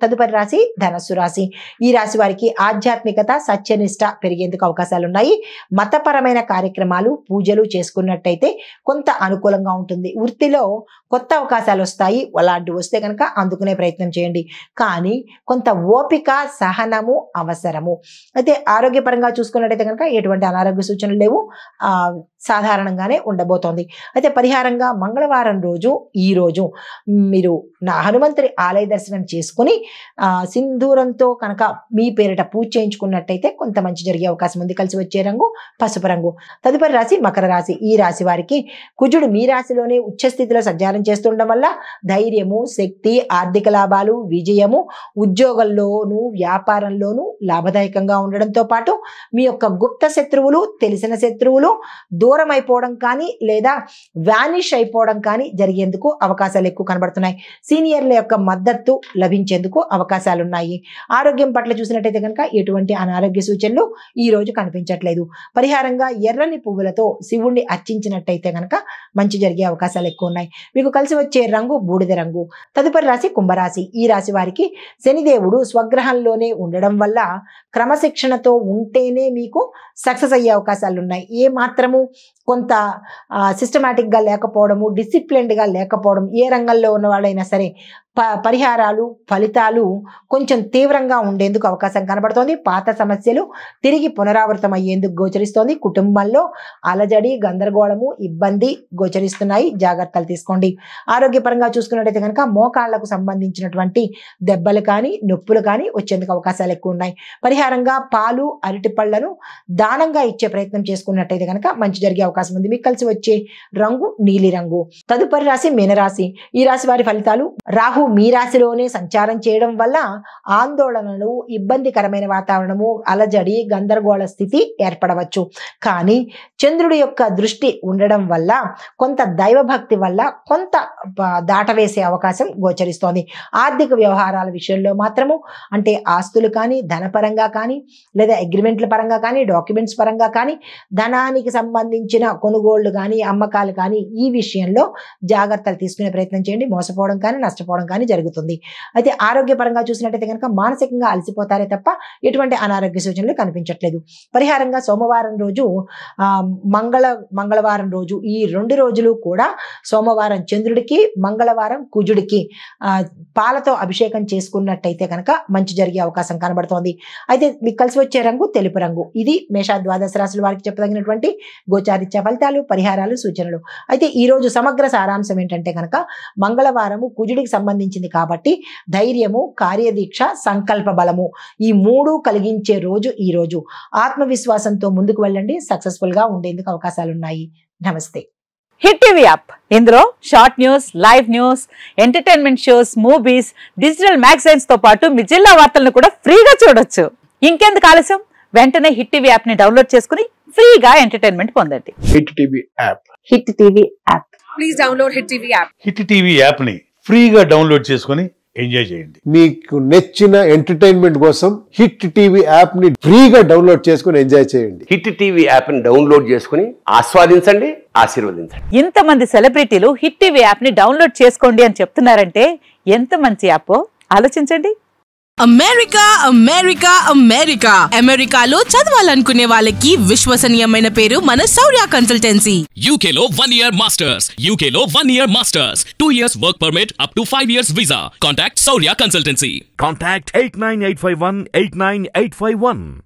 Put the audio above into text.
తదుపరి రాశి ధనస్సు రాశి. ఈ రాశి వారికి ఆధ్యాత్మికత, సత్యనిష్ట పెరిగేందుకు అవకాశాలు ఉన్నాయి. మతపరమైన కార్యక్రమాలు, పూజలు చేసుకున్నట్టయితే కొంత అనుకూలంగా ఉంటుంది. వృత్తిలో కొత్త అవకాశాలు వస్తాయి. అలాంటివి వస్తే కనుక అందుకునే ప్రయత్నం చేయండి. కానీ కొంత ఓపిక, సహనము అవసరము. అయితే ఆరోగ్యపరంగా చూసుకున్నట్టయితే కనుక ఎటువంటి అనారోగ్య సూచనలు లేవు. సాధారణంగానే ఉండబోతోంది. అయితే పరిహారంగా మంగళవారం రోజు ఈ రోజు మీరు హనుమంతుడి ఆలయ దర్శనం చేసుకుని సింధూరంతో కనుక మీ పేరిట పూజ చేయించుకున్నట్టయితే కొంత మంచి జరిగే అవకాశం ఉంది. కలిసి వచ్చే రంగు పసుపు రంగు. తదుపరి రాశి మకర రాశి. ఈ రాశి వారికి కుజుడు మీ రాశిలోనే ఉచ్చస్థితిలో సంచారం చేస్తుండడం వల్ల ధైర్యము, శక్తి, ఆర్థిక లాభాలు, విజయము, ఉద్యోగంలోనూ వ్యాపారంలోనూ లాభదాయకంగా ఉండడంతో పాటు మీ యొక్క గుప్త శత్రువులు, తెలిసిన శత్రువులు దూరం అయిపోవడం కానీ లేదా వ్యానిష్ అయిపోవడం కానీ జరిగేందుకు అవకాశాలు ఎక్కువ కనబడుతున్నాయి. సీనియర్ల యొక్క మద్దతు లభించేందుకు అవకాశాలు ఉన్నాయి. ఆరోగ్యం పట్ల చూసినట్టయితే కనుక ఎటువంటి అనారోగ్య సూచనలు ఈ రోజు కనిపించట్లేదు. పరిహారంగా ఎర్రని పువ్వులతో శివుణ్ణి అర్చించినట్టయితే కనుక మంచి జరిగే అవకాశాలు ఎక్కువ ఉన్నాయి. మీకు కలిసి వచ్చే రంగు బూడిద రంగు. తదుపరి రాశి కుంభరాశి. ఈ రాశి వారికి శనిదేవుడు స్వగ్రహంలోనే ఉండడం వల్ల క్రమశిక్షణతో ఉంటేనే మీకు సక్సెస్ అయ్యే అవకాశాలు ఉన్నాయి. ఏ మాత్రము కొంత సిస్టమేటిక్గా లేకపోవడము, డిసిప్లిన్డ్గా లేకపోవడం, ఏ రంగంలో ఉన్న వాళ్ళైనా సరే పరిహారాలు, ఫలితాలు కొంచెం తీవ్రంగా ఉండేందుకు అవకాశం కనబడుతోంది. పాత సమస్యలు తిరిగి పునరావృతం అయ్యేందుకు గోచరిస్తోంది. కుటుంబంలో అలజడి, గందరగోళము, ఇబ్బంది గోచరిస్తున్నాయి. జాగ్రత్తలు తీసుకోండి. ఆరోగ్యపరంగా చూసుకున్నట్టయితే కనుక మోకాళ్లకు సంబంధించినటువంటి దెబ్బలు కానీ, నొప్పులు కానీ వచ్చేందుకు అవకాశాలు ఎక్కువ ఉన్నాయి. పరిహారంగా పాలు, అరటి పళ్లను దానంగా ఇచ్చే ప్రయత్నం చేసుకున్నట్టయితే కనుక మంచి జరిగే అవకాశం ఉంది. మీకు కలిసి వచ్చే రంగు నీలి రంగు. తదుపరి రాశి మీనరాశి. ఈ రాశి వారి ఫలితాలు. రాహు మీ రాశిలోనే సంచారం చేయడం వల్ల ఆందోళనలు, ఇబ్బందికరమైన వాతావరణము, అలజడి, గందరగోళ స్థితి ఏర్పడవచ్చు. కానీ చంద్రుడి యొక్క దృష్టి ఉండడం వల్ల కొంత దైవభక్తి వల్ల కొంత దాటవేసే అవకాశం గోచరిస్తోంది. ఆర్థిక వ్యవహారాల విషయంలో మాత్రము అంటే ఆస్తులు కానీ, ధనపరంగా కానీ లేదా అగ్రిమెంట్ల పరంగా కానీ, డాక్యుమెంట్స్ పరంగా కానీ, ధనానికి సంబంధించిన కొనుగోళ్లు కానీ, అమ్మకాలు కానీ ఈ విషయంలో జాగ్రత్తలు తీసుకునే ప్రయత్నం చేయండి. మోసపోవడం కానీ, నష్టపోవడం కానీ జరుగుతుంది. అయితే ఆరోగ్యపరంగా చూసినట్టయితే కనుక మానసికంగా అలసిపోతారే తప్ప ఎటువంటి అనారోగ్య సూచనలు కనిపించట్లేదు. పరిహారంగా సోమవారం రోజు, మంగళవారం రోజు ఈ 2 రోజులు కూడా సోమవారం చంద్రుడికి, మంగళవారం కుజుడికి పాలతో అభిషేకం చేసుకున్నట్టయితే కనుక మంచి జరిగే అవకాశం కనబడుతోంది. అయితే మీకు కలిసి వచ్చే రంగు తెలుపు రంగు. ఇది మేష ద్వాదశ రాశుల వారికి చెప్పదగినటువంటి గోచారిత్య ఫలితాలు, పరిహారాలు, సూచనలు. అయితే ఈ రోజు సమగ్ర సారాంశం ఏంటంటే కనుక మంగళవారము కుజుడికి సంబంధించింది కాబట్టి ధైర్యము, కార్యదీక్ష, సంకల్ప బలము ఈ 3 కలిగించే రోజు ఈ రోజు. ఆత్మవిశ్వాసంతో ముందుకు వెళ్ళండి. సక్సెస్ఫుల్ గా ఉండేందుకు అవకాశాలు ఉన్నాయి. నమస్తే. Hit TV app. ఇందులో short news, live news, entertainment shows, movies, digital magazines తో పాటు మీ జిల్లా వార్తలను కూడా ఫ్రీగా చూడొచ్చు. ఇంకెందుకు ఆలస్యం? వెంటనే హిట్ టీవీ యాప్ ని డౌన్లోడ్ చేసుకుని ఫ్రీగా ఎంటర్టైన్మెంట్ పొందండి. Hit TV app. Hit TV app. Please download hit TV app. Hit TV app ని ఫ్రీగా డౌన్లోడ్ చేసుకుని ఎంజాయ్ చేయండి. మీకు నచ్చిన ఎంటర్టైన్మెంట్ కోసం హిట్ టీవీ యాప్ ని ఫ్రీగా డౌన్లోడ్ చేసుకుని ఎంజాయ్ చేయండి. హిట్ టీవీ యాప్ ని డౌన్లోడ్ చేసుకుని ఆస్వాదించండి, ఆశీర్వదించండి. ఇంతమంది సెలబ్రిటీలు హిట్ టీవీ యాప్ ని డౌన్లోడ్ చేసుకోండి అని చెప్తున్నారంటే ఎంత మంచి యాప్ ఆలోచించండి. అమెరికా అమెరికా అమెరికా అమెరికాలో చదవాలనుకునే వాళ్ళకి విశ్వసనీయమైన పేరు మన శౌర్య కన్సల్టెన్సీ. UK లో 1 year masters. UK లో 1 year masters. 2 years work permit up to 5 years visa. Contact Saurya Consultancy. Contact 89851 89851.